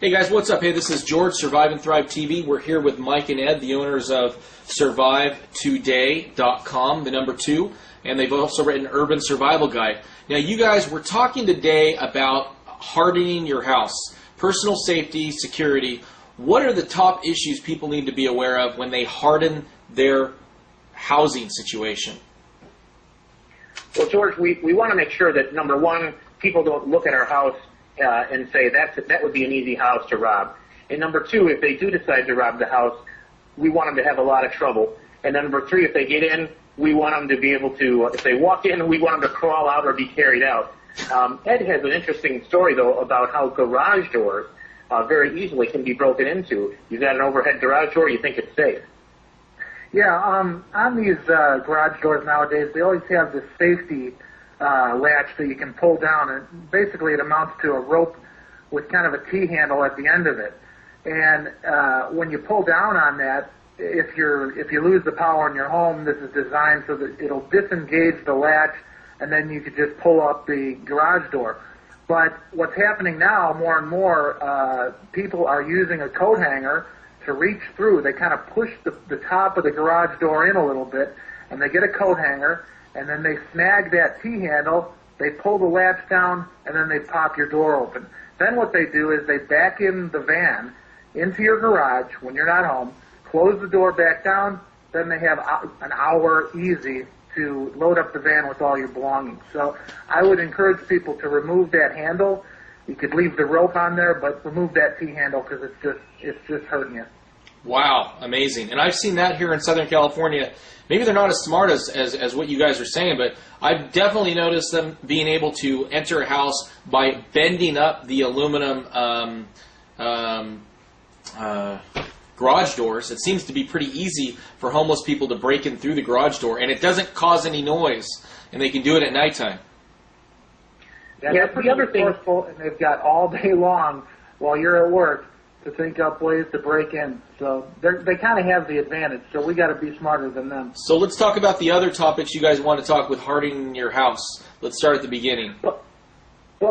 Hey guys, what's up? Hey, this is George, Survive and Thrive TV. We're here with Mike and Ed, the owners of SurviveToday.com, the number 2, and they've also written Urban Survival Guide. Now, you guys, we're talking today about hardening your house, personal safety, security. What are the top issues people need to be aware of when they harden their housing situation? Well, George, we want to make sure that, number one, people don't look at our house and say that would be an easy house to rob. And number two, if they do decide to rob the house, we want them to have a lot of trouble. And number three, if they get in, we want them to be able to, if they walk in, we want them to crawl out or be carried out. Ed has an interesting story, though, about how garage doors very easily can be broken into. You've got an overhead garage door, you think it's safe. Yeah, on these garage doors nowadays, they always have this safety latch that you can pull down, and basically it amounts to a rope with kind of a T-handle at the end of it. And when you pull down on that, if you lose the power in your home, this is designed so that it'll disengage the latch, and then you could just pull up the garage door. But what's happening now, more and more, people are using a coat hanger to reach through. They kind of push the top of the garage door in a little bit, and they get a coat hanger, and then they snag that T-handle, they pull the latch down, and then they pop your door open. Then what they do is they back in the van into your garage when you're not home, close the door back down, then they have an hour easy to load up the van with all your belongings. So I would encourage people to remove that handle. You could leave the rope on there, but remove that T-handle because it's just hurting you. Wow, amazing. And I've seen that here in Southern California. Maybe they're not as smart as what you guys are saying, but I've definitely noticed them being able to enter a house by bending up the aluminum garage doors. It seems to be pretty easy for homeless people to break in through the garage door, and it doesn't cause any noise, and they can do it at nighttime. Yeah, the other thing, and they've got all day long while you're at work to think up ways to break in. So they kind of have the advantage, so we got to be smarter than them. So let's talk about the other topics you guys want to talk with hardening your house. Let's start at the beginning. Well,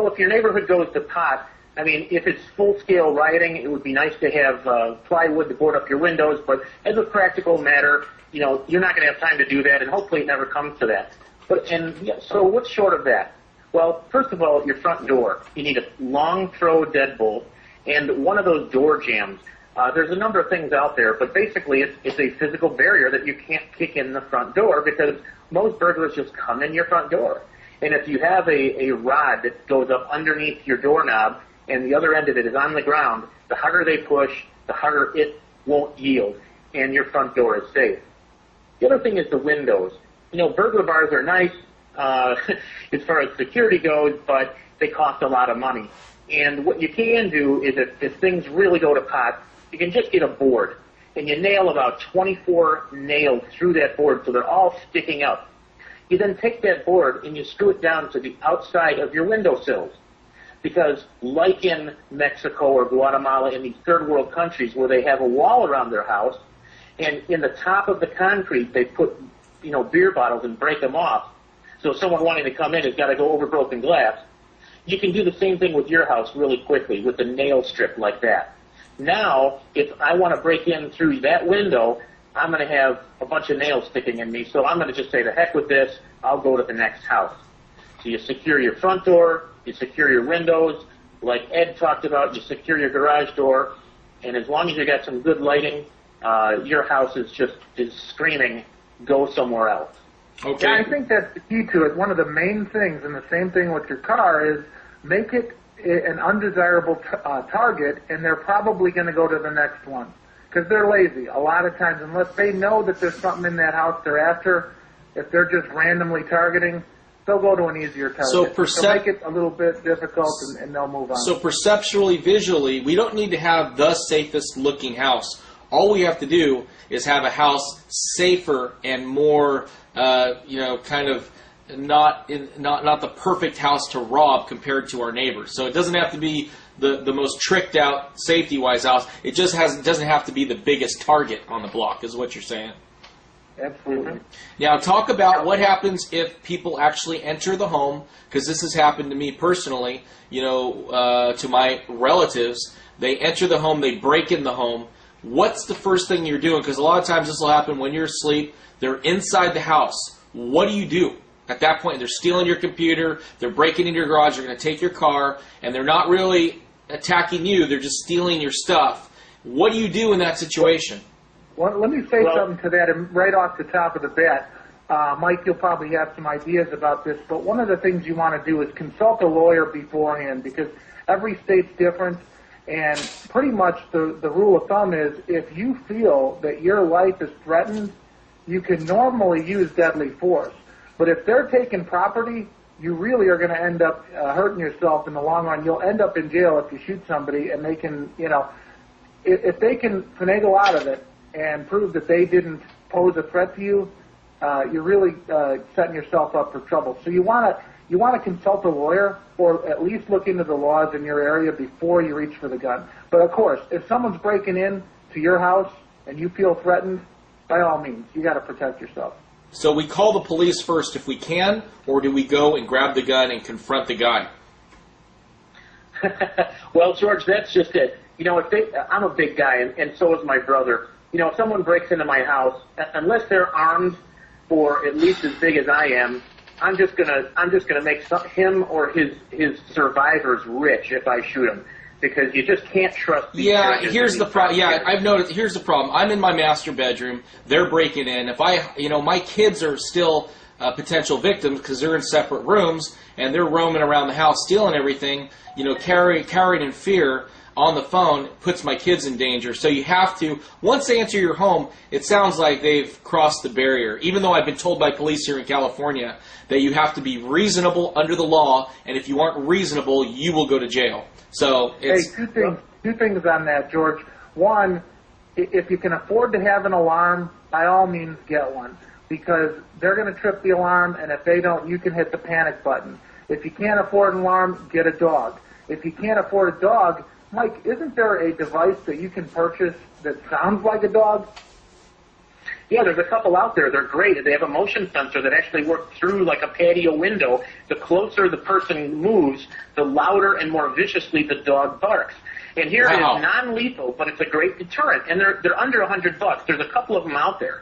if your neighborhood goes to pot, I mean, if it's full-scale rioting, it would be nice to have plywood to board up your windows, but as a practical matter, you know, you're not going to have time to do that, and hopefully it never comes to that. So what's short of that? Well, first of all, your front door. You need a long throw deadbolt and one of those door jams. There's a number of things out there, but basically it's a physical barrier that you can't kick in the front door because most burglars just come in your front door. And if you have a rod that goes up underneath your doorknob and the other end of it is on the ground, the harder they push, the harder it won't yield, and your front door is safe. The other thing is the windows. You know, burglar bars are nice as far as security goes, but they cost a lot of money. And what you can do is if things really go to pot, you can just get a board, and you nail about 24 nails through that board so they're all sticking up. You then take that board and you screw it down to the outside of your windowsills. Because like in Mexico or Guatemala, in these third world countries where they have a wall around their house, and in the top of the concrete they put, you know, beer bottles and break them off. So someone wanting to come in has got to go over broken glass. You can do the same thing with your house really quickly with a nail strip like that. Now, if I want to break in through that window, I'm going to have a bunch of nails sticking in me, so I'm going to just say, to heck with this, I'll go to the next house. So you secure your front door, you secure your windows, like Ed talked about, you secure your garage door, and as long as you got some good lighting, your house is screaming, go somewhere else. Okay. Yeah, I think that's the key to it. One of the main things, and the same thing with your car, is make it an undesirable target, and they're probably going to go to the next one because they're lazy. A lot of times, unless they know that there's something in that house they're after, if they're just randomly targeting, they'll go to an easier target. So make it a little bit difficult, and they'll move on. So perceptually, visually, we don't need to have the safest looking house. All we have to do is have a house safer and more, kind of not the perfect house to rob compared to our neighbors. So it doesn't have to be the most tricked out safety-wise house. It just doesn't have to be the biggest target on the block, is what you're saying. Absolutely. Now, talk about what happens if people actually enter the home, because this has happened to me personally, to my relatives. They enter the home, they break in the home. What's the first thing you're doing? Because a lot of times this will happen when you're asleep. They're inside the house. What do you do? At that point, they're stealing your computer, they're breaking into your garage, they're going to take your car, and they're not really attacking you, they're just stealing your stuff. What do you do in that situation? Well, let me say something to that, and right off the top of the bat. Mike, you'll probably have some ideas about this, but one of the things you want to do is consult a lawyer beforehand, because every state's different, and pretty much the rule of thumb is if you feel that your life is threatened, you can normally use deadly force. But if they're taking property, you really are going to end up hurting yourself in the long run. You'll end up in jail if you shoot somebody, and they can, if they can finagle out of it and prove that they didn't pose a threat to you, you're really setting yourself up for trouble. So you want to consult a lawyer, or at least look into the laws in your area before you reach for the gun. But of course, if someone's breaking in to your house and you feel threatened, by all means, you got to protect yourself. So we call the police first if we can, or do we go and grab the gun and confront the guy? Well, George, that's just it. I'm a big guy, and so is my brother. If someone breaks into my house, unless they're armed or at least as big as I am, I'm just gonna make him or his survivors rich if I shoot him, because you just can't trust these judges. Here's the problem. Yeah, I've noticed. Here's the problem. I'm in my master bedroom. They're breaking in. If my kids are still potential victims because they're in separate rooms and they're roaming around the house stealing everything. Carried in fear on the phone puts my kids in danger. So you have to, once they enter your home, it sounds like they've crossed the barrier. Even though I've been told by police here in California that you have to be reasonable under the law, and if you aren't reasonable, you will go to jail. So it's... Hey, two things on that, George. One, if you can afford to have an alarm, by all means get one, because they're going to trip the alarm, and if they don't, you can hit the panic button. If you can't afford an alarm, get a dog. If you can't afford a dog, Mike, isn't there a device that you can purchase that sounds like a dog? Yeah, there's a couple out there. They're great. They have a motion sensor that actually works through like a patio window. The closer the person moves, the louder and more viciously the dog barks. And here it is non-lethal, but it's a great deterrent. And they're under $100. There's a couple of them out there.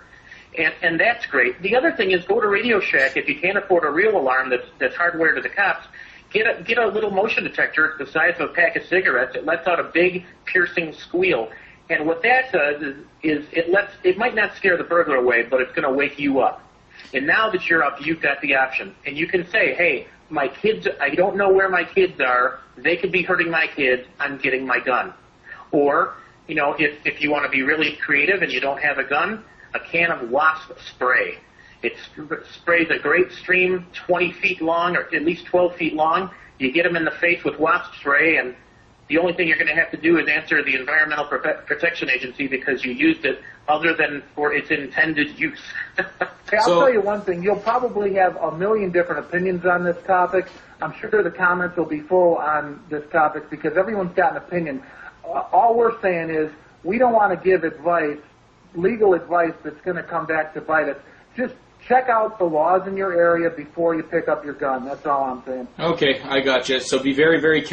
And that's great. The other thing is go to Radio Shack if you can't afford a real alarm that's hardwired to the cops. Get a little motion detector. It's the size of a pack of cigarettes. It lets out a big, piercing squeal. And what that does is it might not scare the burglar away, but it's going to wake you up. And now that you're up, you've got the option. And you can say, hey, my kids, I don't know where my kids are. They could be hurting my kids. I'm getting my gun. Or, if you want to be really creative and you don't have a gun, a can of wasp spray. It sprays a great stream 20 feet long, or at least 12 feet long. You get them in the face with wasp spray, and the only thing you're going to have to do is answer the Environmental Protection Agency because you used it other than for its intended use. Hey, I'll tell you one thing. You'll probably have a million different opinions on this topic. I'm sure the comments will be full on this topic because everyone's got an opinion. All we're saying is we don't want to give advice, legal advice that's going to come back to bite us. Just check out the laws in your area before you pick up your gun. That's all I'm saying. Okay, I got you. So be very, very careful.